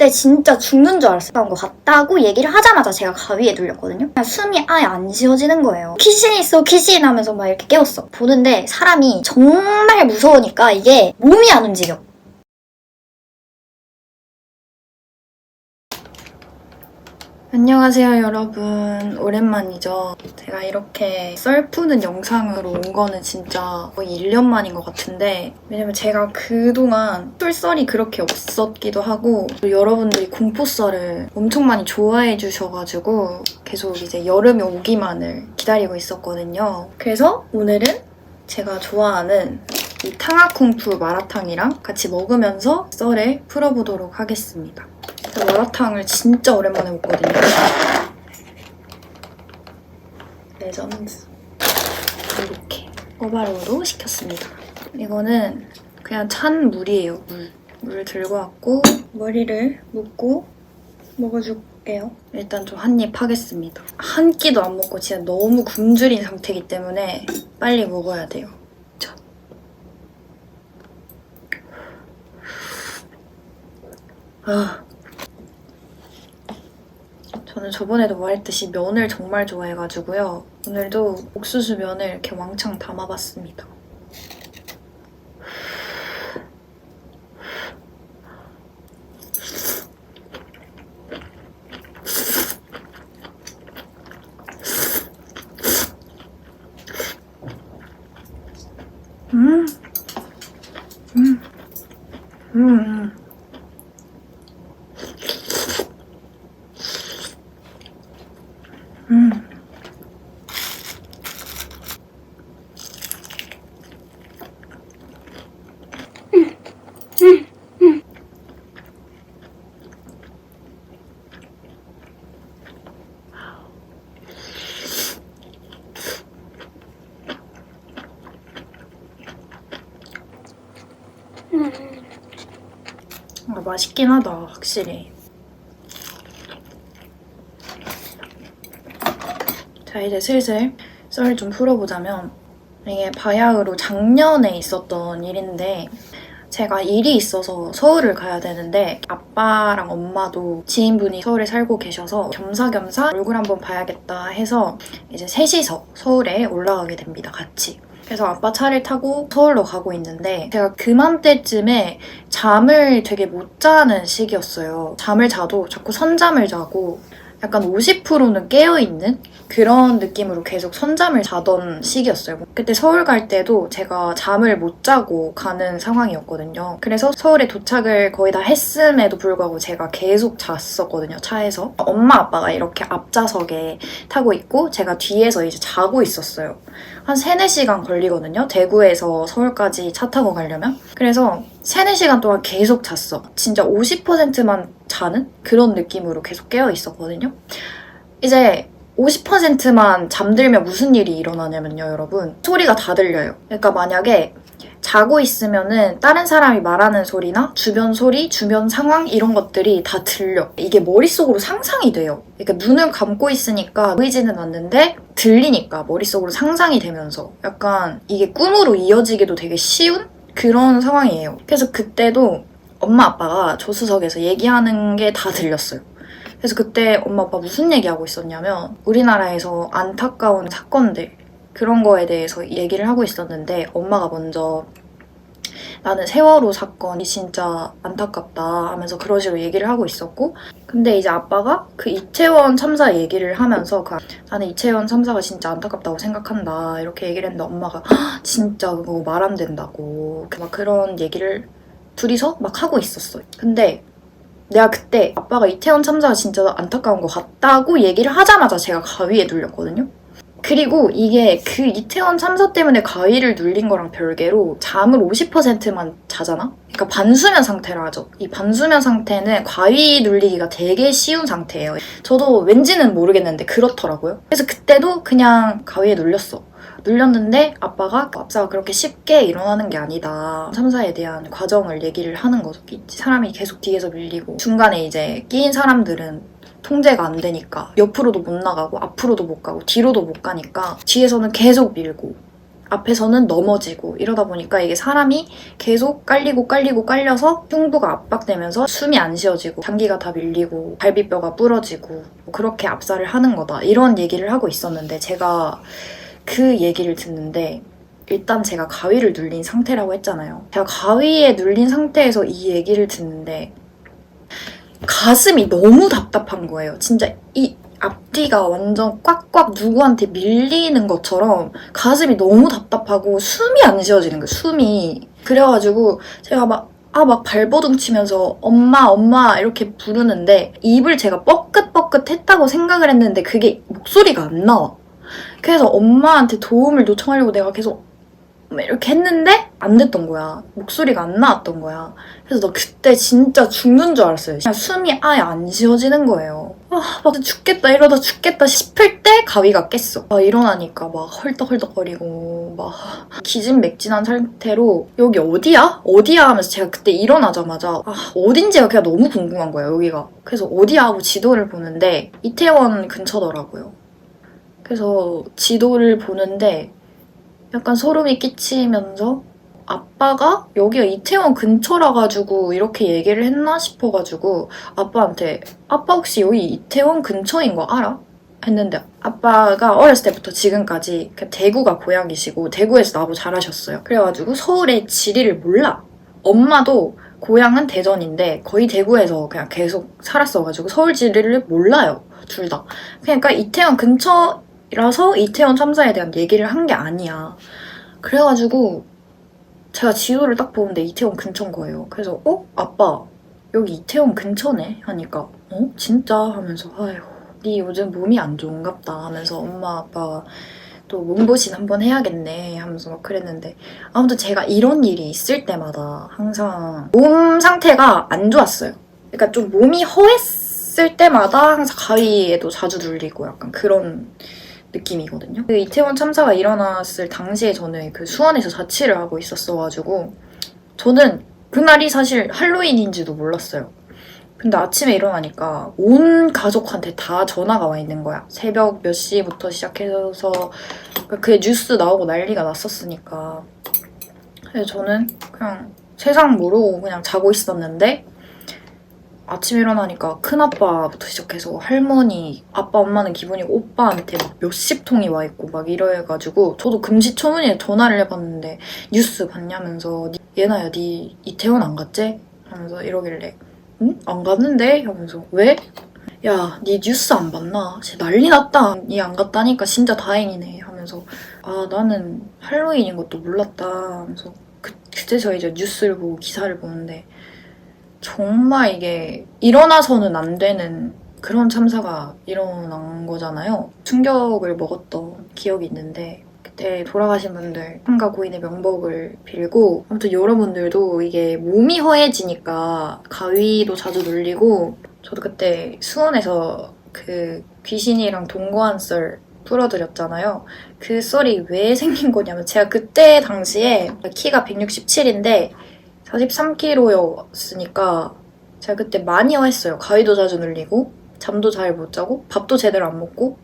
그때 진짜 죽는 줄 알았어요. 그런 거 같다고 얘기를 하자마자 제가 가위에 눌렸거든요. 그냥 숨이 아예 안 쉬어지는 거예요. 귀신 있어 귀신 하면서 막 이렇게 깨웠어. 보는데 사람이 정말 무서우니까 이게 몸이 안 움직여. 안녕하세요 여러분, 오랜만이죠. 제가 이렇게 썰 푸는 영상으로 온 거는 진짜 거의 1년 만인 것 같은데, 왜냐면 제가 그동안 풀썰이 그렇게 없었기도 하고 여러분들이 공포썰을 엄청 많이 좋아해 주셔가지고 계속 이제 여름이 오기만을 기다리고 있었거든요. 그래서 오늘은 제가 좋아하는 이 탕화쿵푸 마라탕이랑 같이 먹으면서 썰을 풀어보도록 하겠습니다. 마라탕을 진짜 오랜만에 먹거든요. 레전드. 이렇게 꼬바로우로 시켰습니다. 이거는 그냥 찬 물이에요. 물을 들고 왔고 머리를 묶고 먹어줄게요. 일단 좀 한 입 하겠습니다. 한 끼도 안 먹고 진짜 너무 굶주린 상태이기 때문에 빨리 먹어야 돼요. 저는 저번에도 말했듯이 면을 정말 좋아해가지고요. 오늘도 옥수수 면을 이렇게 왕창 담아봤습니다. 맛있긴 하다, 확실히. 자, 이제 슬슬 썰을 좀 풀어보자면, 이게 바야흐로 작년에 있었던 일인데, 제가 일이 있어서 서울을 가야 되는데 아빠랑 엄마도 지인분이 서울에 살고 계셔서 겸사겸사 얼굴 한번 봐야겠다 해서 이제 셋이서 서울에 올라가게 됩니다, 같이. 그래서 아빠 차를 타고 서울로 가고 있는데, 제가 그맘때쯤에 잠을 되게 못 자는 시기였어요. 잠을 자도 자꾸 선잠을 자고 약간 50%는 깨어있는 그런 느낌으로 계속 선잠을 자던 시기였어요. 그때 서울 갈 때도 제가 잠을 못 자고 가는 상황이었거든요. 그래서 서울에 도착을 거의 다 했음에도 불구하고 제가 계속 잤었거든요, 차에서. 엄마 아빠가 이렇게 앞좌석에 타고 있고 제가 뒤에서 이제 자고 있었어요. 한 3, 4시간 걸리거든요, 대구에서 서울까지 차 타고 가려면. 그래서 3, 4시간 동안 계속 잤어. 진짜 50%만 자는 그런 느낌으로 계속 깨어 있었거든요. 이제 50%만 잠들면 무슨 일이 일어나냐면요, 여러분. 소리가 다 들려요. 그러니까 만약에 자고 있으면은 다른 사람이 말하는 소리나 주변 소리, 주변 상황 이런 것들이 다 들려. 이게 머릿속으로 상상이 돼요. 그러니까 눈을 감고 있으니까 보이지는 않는데 들리니까 머릿속으로 상상이 되면서 약간 이게 꿈으로 이어지기도 되게 쉬운 그런 상황이에요. 그래서 그때도 엄마 아빠가 조수석에서 얘기하는 게 다 들렸어요. 그래서 그때 엄마 아빠 무슨 얘기하고 있었냐면 우리나라에서 안타까운 사건들 그런 거에 대해서 얘기를 하고 있었는데, 엄마가 먼저 나는 세월호 사건이 진짜 안타깝다 하면서 그런 식으로 얘기를 하고 있었고, 근데 이제 아빠가 그 이태원 참사 얘기를 하면서 나는 이태원 참사가 진짜 안타깝다고 생각한다 이렇게 얘기를 했는데, 엄마가 진짜 그거 말 안 된다고 막 그런 얘기를 둘이서 막 하고 있었어요. 근데 내가 그때 아빠가 이태원 참사가 진짜 안타까운 것 같다고 얘기를 하자마자 제가 가위에 눌렸거든요. 그리고 이게 그 이태원 참사 때문에 가위를 눌린 거랑 별개로 잠을 50%만 자잖아? 그러니까 반수면 상태라 하죠. 이 반수면 상태는 가위 눌리기가 되게 쉬운 상태예요. 저도 왠지는 모르겠는데 그렇더라고요. 그래서 그때도 그냥 가위에 눌렸는데 아빠가 그렇게 쉽게 일어나는 게 아니다. 참사에 대한 과정을 얘기를 하는 거죠. 사람이 계속 뒤에서 밀리고 중간에 이제 끼인 사람들은 통제가 안 되니까 옆으로도 못 나가고 앞으로도 못 가고 뒤로도 못 가니까 뒤에서는 계속 밀고 앞에서는 넘어지고 이러다 보니까 이게 사람이 계속 깔려서 흉부가 압박되면서 숨이 안 쉬어지고 장기가 다 밀리고 갈비뼈가 부러지고 그렇게 압살을 하는 거다. 이런 얘기를 하고 있었는데 제가 그 얘기를 듣는데 일단 제가 가위를 눌린 상태라고 했잖아요. 제가 가위에 눌린 상태에서 이 얘기를 듣는데 가슴이 너무 답답한 거예요. 진짜 이 앞뒤가 완전 꽉꽉 누구한테 밀리는 것처럼 가슴이 너무 답답하고 숨이 안 쉬어지는 거예요. 숨이. 그래가지고 제가 막 발버둥 치면서 엄마 이렇게 부르는데 입을 제가 뻐끗뻐끗 했다고 생각을 했는데 그게 목소리가 안 나와. 그래서 엄마한테 도움을 요청하려고 내가 계속 이렇게 했는데 안 됐던 거야. 목소리가 안 나왔던 거야. 그래서 나 그때 진짜 죽는 줄 알았어요. 그냥 숨이 아예 안 쉬어지는 거예요. 막 죽겠다 이러다 죽겠다 싶을 때 가위가 깼어. 일어나니까 막 헐떡헐떡거리고 막 기진맥진한 상태로 여기 어디야? 어디야? 하면서 제가 그때 일어나자마자 어딘지가 그냥 너무 궁금한 거예요. 여기가. 그래서 어디야? 하고 지도를 보는데 이태원 근처더라고요. 그래서 지도를 보는데 약간 소름이 끼치면서 아빠가 여기가 이태원 근처라 가지고 이렇게 얘기를 했나 싶어가지고 아빠한테 아빠 혹시 여기 이태원 근처인 거 알아? 했는데 아빠가 어렸을 때부터 지금까지 대구가 고향이시고 대구에서 나고 자라셨어요. 그래가지고 서울의 지리를 몰라. 엄마도 고향은 대전인데 거의 대구에서 그냥 계속 살았어가지고 서울 지리를 몰라요. 둘 다. 그러니까 이태원 근처라서 이태원 참사에 대한 얘기를 한 게 아니야. 그래가지고 제가 지도를 딱 보는데 이태원 근처인 거예요. 그래서 아빠 여기 이태원 근처네? 하니까 진짜? 하면서 아휴 니 요즘 몸이 안 좋은갑다 하면서 엄마 아빠 또 몸보신 한번 해야겠네 하면서 막 그랬는데 아무튼 제가 이런 일이 있을 때마다 항상 몸 상태가 안 좋았어요. 그러니까 좀 몸이 허했을 때마다 항상 가위에도 자주 눌리고 약간 그런 느낌이거든요. 그 이태원 참사가 일어났을 당시에 저는 그 수원에서 자취를 하고 있었어가지고 저는 그날이 사실 할로윈인지도 몰랐어요. 근데 아침에 일어나니까 온 가족한테 다 전화가 와 있는 거야. 새벽 몇 시부터 시작해서 그게 뉴스 나오고 난리가 났었으니까. 그래서 저는 그냥 세상 모르고 그냥 자고 있었는데 아침에 일어나니까 큰아빠부터 시작해서 할머니, 아빠 엄마는 기본이고 오빠한테 막 몇십 통이 와 있고 막 이래가지고 저도 금시초문에 전화를 해봤는데 뉴스 봤냐면서 얘나야 니 이태원 안 갔지? 하면서 이러길래 응? 안 갔는데? 하면서 왜? 야, 니 뉴스 안 봤나? 진짜 난리 났다. 니 안 갔다니까 진짜 다행이네. 하면서 나는 할로윈인 것도 몰랐다. 하면서 그때서 이제 뉴스를 보고 기사를 보는데 정말 이게 일어나서는 안 되는 그런 참사가 일어난 거잖아요. 충격을 먹었던 기억이 있는데 그때 돌아가신 분들 삼가 고인의 명복을 빌고 아무튼 여러분들도 이게 몸이 허해지니까 가위도 자주 눌리고 저도 그때 수원에서 그 귀신이랑 동거한 썰 풀어드렸잖아요. 그 썰이 왜 생긴 거냐면 제가 그때 당시에 키가 167인데 43kg였으니까 제가 그때 많이 허했어요. 가위도 자주 눌리고 잠도 잘 못 자고 밥도 제대로 안 먹고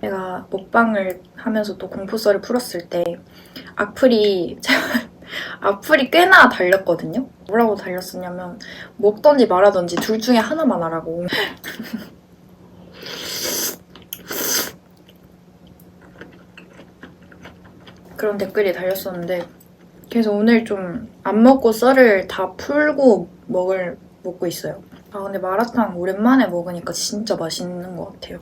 제가 먹방을 하면서 또 공포썰을 풀었을 때 악플이 꽤나 달렸거든요. 뭐라고 달렸었냐면 먹던지 말하던지 둘 중에 하나만 하라고. 그런 댓글이 달렸었는데 그래서 오늘 좀 안 먹고 썰을 다 풀고 먹고 있어요. 근데 마라탕 오랜만에 먹으니까 진짜 맛있는 것 같아요.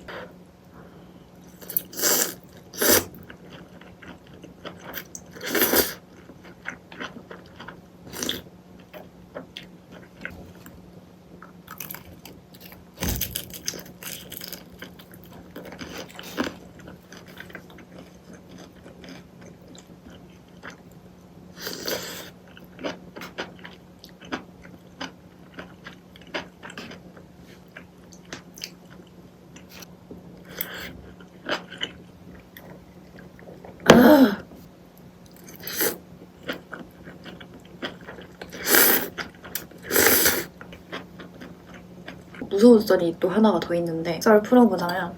무서운 썰이 또 하나가 더 있는데 썰을 풀어보자면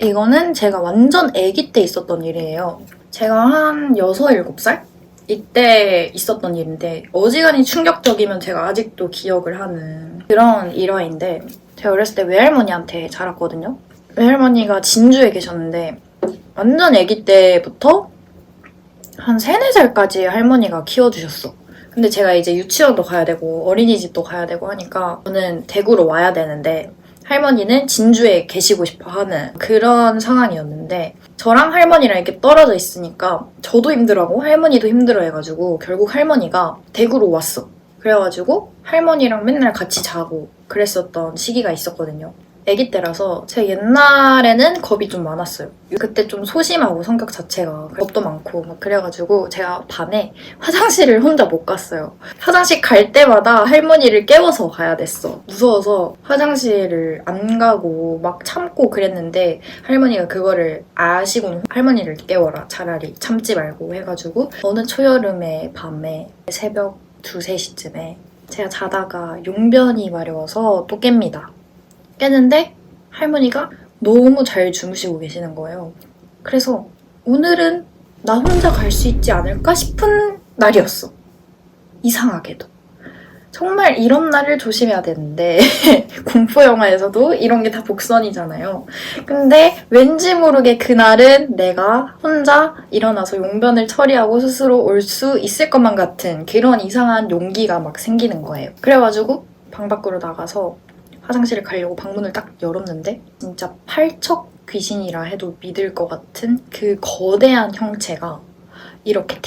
이거는 제가 완전 아기 때 있었던 일이에요. 제가 한 6, 7살? 이때 있었던 일인데 어지간히 충격적이면 제가 아직도 기억을 하는 그런 일화인데 제가 어렸을 때 외할머니한테 자랐거든요. 외할머니가 진주에 계셨는데 완전 아기 때부터 한 3, 4살까지 할머니가 키워주셨어. 근데 제가 이제 유치원도 가야 되고 어린이집도 가야 되고 하니까 저는 대구로 와야 되는데 할머니는 진주에 계시고 싶어 하는 그런 상황이었는데 저랑 할머니랑 이렇게 떨어져 있으니까 저도 힘들어하고 할머니도 힘들어해가지고 결국 할머니가 대구로 왔어. 그래가지고 할머니랑 맨날 같이 자고 그랬었던 시기가 있었거든요. 아기 때라서 제가 옛날에는 겁이 좀 많았어요. 그때 좀 소심하고 성격 자체가 겁도 많고 막 그래가지고 제가 밤에 화장실을 혼자 못 갔어요. 화장실 갈 때마다 할머니를 깨워서 가야 됐어. 무서워서 화장실을 안 가고 막 참고 그랬는데 할머니가 그거를 아시고는 할머니를 깨워라. 차라리 참지 말고 해가지고 어느 초여름의 밤에 새벽 2, 3시쯤에 제가 자다가 용변이 마려워서 또 깹니다. 깨는데 할머니가 너무 잘 주무시고 계시는 거예요. 그래서 오늘은 나 혼자 갈 수 있지 않을까 싶은 날이었어. 이상하게도. 정말 이런 날을 조심해야 되는데 공포 영화에서도 이런 게 다 복선이잖아요. 근데 왠지 모르게 그날은 내가 혼자 일어나서 용변을 처리하고 스스로 올 수 있을 것만 같은 그런 이상한 용기가 막 생기는 거예요. 그래가지고 방 밖으로 나가서 화장실을 가려고 방문을 딱 열었는데 진짜 팔척 귀신이라 해도 믿을 것 같은 그 거대한 형체가 이렇게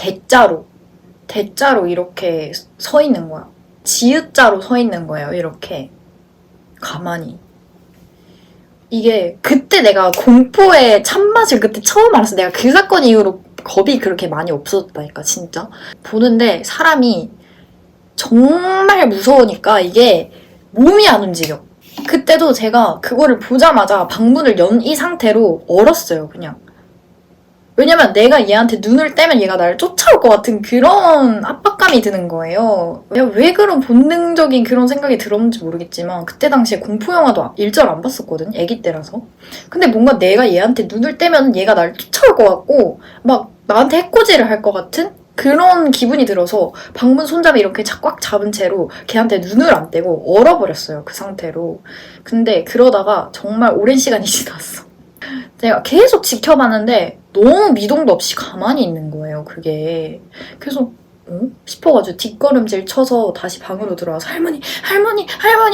대자로 이렇게 서 있는 거야. 지읒자로 서 있는 거예요. 이렇게 가만히. 이게 그때 내가 공포의 참맛을 그때 처음 알았어. 내가 그 사건 이후로 겁이 그렇게 많이 없어졌다니까 진짜. 보는데 사람이 정말 무서우니까 이게 몸이 안 움직여. 그때도 제가 그거를 보자마자 방문을 연 이 상태로 얼었어요, 그냥. 왜냐면 내가 얘한테 눈을 떼면 얘가 나를 쫓아올 것 같은 그런 압박감이 드는 거예요. 왜 그런 본능적인 그런 생각이 들었는지 모르겠지만 그때 당시에 공포영화도 일절 안 봤었거든, 애기 때라서. 근데 뭔가 내가 얘한테 눈을 떼면 얘가 나를 쫓아올 것 같고 막 나한테 해코지를 할 것 같은 그런 기분이 들어서 방문 손잡이 이렇게 꽉 잡은 채로 걔한테 눈을 안 떼고 얼어버렸어요. 그 상태로. 근데 그러다가 정말 오랜 시간이 지났어. 제가 계속 지켜봤는데 너무 미동도 없이 가만히 있는 거예요. 그게. 그래서 싶어가지고 뒷걸음질 쳐서 다시 방으로 들어와서 할머니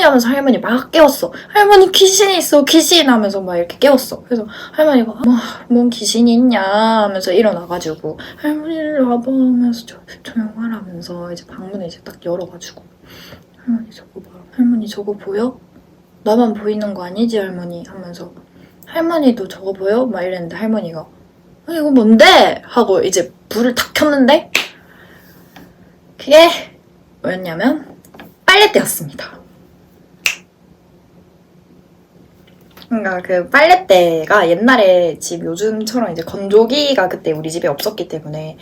하면서 할머니 막 깨웠어. 할머니 귀신이 있어 귀신 하면서 막 이렇게 깨웠어. 그래서 할머니가 뭔 귀신이 있냐 하면서 일어나가지고 할머니 일로 와봐 하면서 조용하라면서 이제 방문을 이제 딱 열어가지고 할머니 저거 봐. 할머니 저거 보여? 나만 보이는 거 아니지 할머니 하면서 할머니도 저거 보여? 막 이랬는데 할머니가 이거 뭔데? 하고 이제 불을 탁 켰는데 그게 뭐였냐면 빨랫대였습니다. 그러니까 그 빨랫대가 옛날에 집 요즘처럼 이제 건조기가 그때 우리 집에 없었기 때문에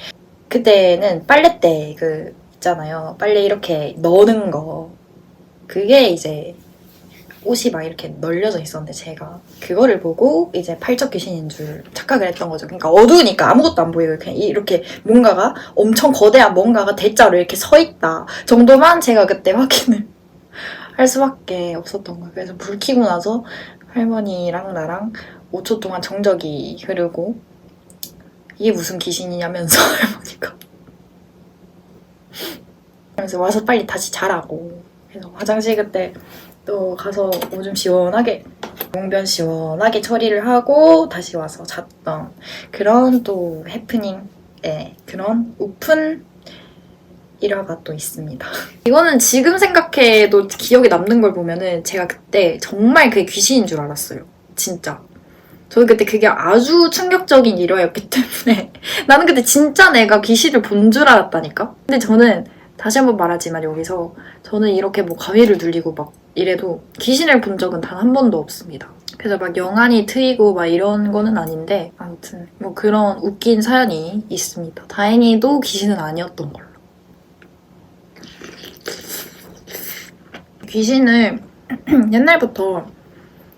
그때는 빨랫대 그 있잖아요. 빨래 이렇게 넣는 거 그게 이제 옷이 막 이렇게 널려져 있었는데 제가 그거를 보고 이제 팔척 귀신인 줄 착각을 했던 거죠. 그러니까 어두우니까 아무것도 안 보이고 그냥 이렇게 뭔가가 엄청 거대한 뭔가가 대자로 이렇게 서 있다 정도만 제가 그때 확인을 할 수밖에 없었던 거예요. 그래서 불 켜고 나서 할머니랑 나랑 5초 동안 정적이 흐르고 이게 무슨 귀신이냐면서 할머니가 그래서 와서 빨리 다시 자라고 그래서 화장실 그때 또 가서 오줌 시원하게 용변 시원하게 처리를 하고 다시 와서 잤던 그런 또 해프닝 그런 오픈 일화가 또 있습니다. 이거는 지금 생각해도 기억에 남는 걸 보면은 제가 그때 정말 그게 귀신인 줄 알았어요. 진짜. 저는 그때 그게 아주 충격적인 일화였기 때문에 나는 그때 진짜 내가 귀신을 본 줄 알았다니까? 근데 저는 다시 한번 말하지만 여기서 저는 이렇게 뭐 가위를 눌리고 막 이래도 귀신을 본 적은 단 한 번도 없습니다. 그래서 막 영안이 트이고 막 이런 거는 아닌데 아무튼 뭐 그런 웃긴 사연이 있습니다. 다행히도 귀신은 아니었던 걸로. 귀신을 옛날부터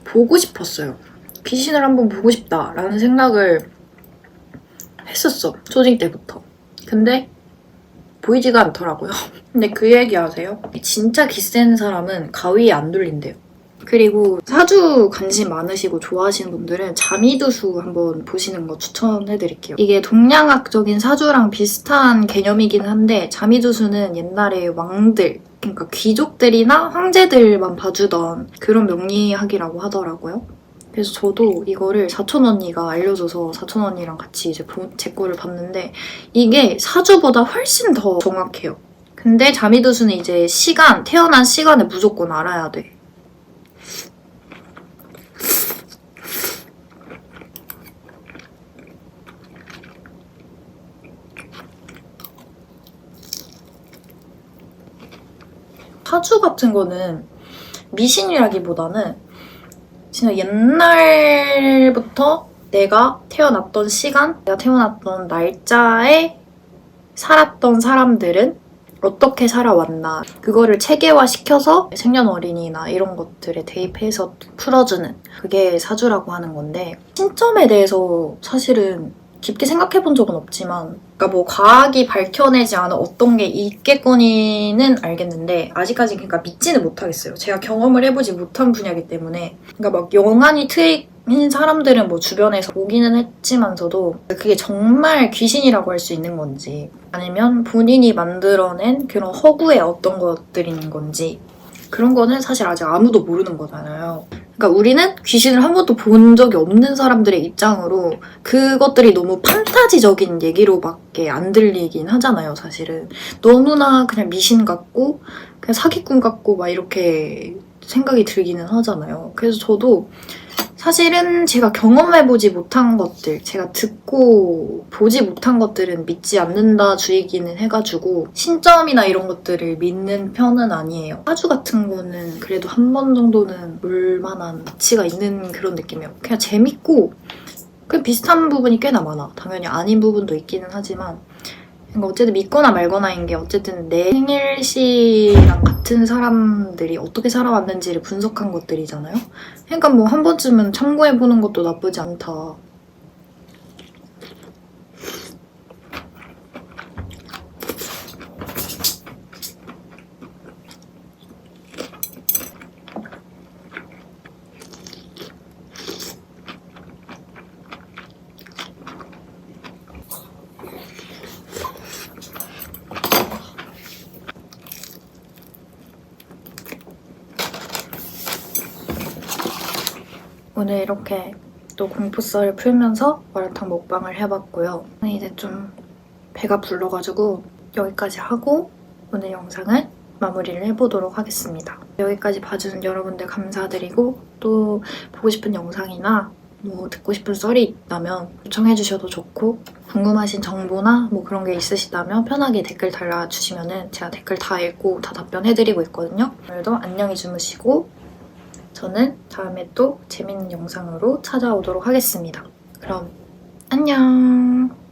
보고 싶었어요. 귀신을 한번 보고 싶다라는 생각을 했었어. 초딩 때부터. 근데 보이지가 않더라고요. 근데 그 얘기 아세요? 진짜 기센 사람은 가위에 안 눌린대요. 그리고 사주 관심 많으시고 좋아하시는 분들은 자미두수 한번 보시는 거 추천해드릴게요. 이게 동양학적인 사주랑 비슷한 개념이긴 한데 자미두수는 옛날에 왕들, 그러니까 귀족들이나 황제들만 봐주던 그런 명리학이라고 하더라고요. 그래서 저도 이거를 사촌 언니가 알려줘서 사촌 언니랑 같이 이제 제 거를 봤는데 이게 사주보다 훨씬 더 정확해요. 근데 자미두수는 이제 태어난 시간을 무조건 알아야 돼. 사주 같은 거는 미신이라기보다는 진짜 옛날부터 내가 태어났던 시간, 내가 태어났던 날짜에 살았던 사람들은 어떻게 살아왔나 그거를 체계화시켜서 생년월일이나 이런 것들에 대입해서 풀어주는 그게 사주라고 하는 건데 신점에 대해서 사실은 깊게 생각해 본 적은 없지만 그러니까 뭐 과학이 밝혀내지 않은 어떤 게 있겠거니는 알겠는데 아직까지 그러니까 믿지는 못하겠어요. 제가 경험을 해보지 못한 분야이기 때문에 그러니까 막 영안이 트인 사람들은 뭐 주변에서 보기는 했지만서도 그게 정말 귀신이라고 할 수 있는 건지 아니면 본인이 만들어낸 그런 허구의 어떤 것들인 건지 그런 거는 사실 아직 아무도 모르는 거잖아요. 그러니까 우리는 귀신을 한 번도 본 적이 없는 사람들의 입장으로 그것들이 너무 판타지적인 얘기로밖에 안 들리긴 하잖아요, 사실은. 너무나 그냥 미신 같고 그냥 사기꾼 같고 막 이렇게 생각이 들기는 하잖아요. 그래서 저도 사실은 제가 경험해보지 못한 것들, 제가 듣고 보지 못한 것들은 믿지 않는다 주의기는 해가지고 신점이나 이런 것들을 믿는 편은 아니에요. 사주 같은 거는 그래도 한 번 정도는 볼 만한 가치가 있는 그런 느낌이에요. 그냥 재밌고 그냥 비슷한 부분이 꽤나 많아. 당연히 아닌 부분도 있기는 하지만 그러니까 어쨌든 믿거나 말거나인 게 어쨌든 내 생일시랑 같은 사람들이 어떻게 살아왔는지를 분석한 것들이잖아요. 그러니까 뭐 한 번쯤은 참고해보는 것도 나쁘지 않다. 오늘 이렇게 또 공포썰을 풀면서 마라탕 먹방을 해봤고요. 이제 좀 배가 불러가지고 여기까지 하고 오늘 영상을 마무리를 해보도록 하겠습니다. 여기까지 봐주는 여러분들 감사드리고 또 보고 싶은 영상이나 뭐 듣고 싶은 썰이 있다면 요청해주셔도 좋고 궁금하신 정보나 뭐 그런 게 있으시다면 편하게 댓글 달아주시면 제가 댓글 다 읽고 다 답변해드리고 있거든요. 오늘도 안녕히 주무시고 저는 다음에 또 재밌는 영상으로 찾아오도록 하겠습니다. 그럼 안녕!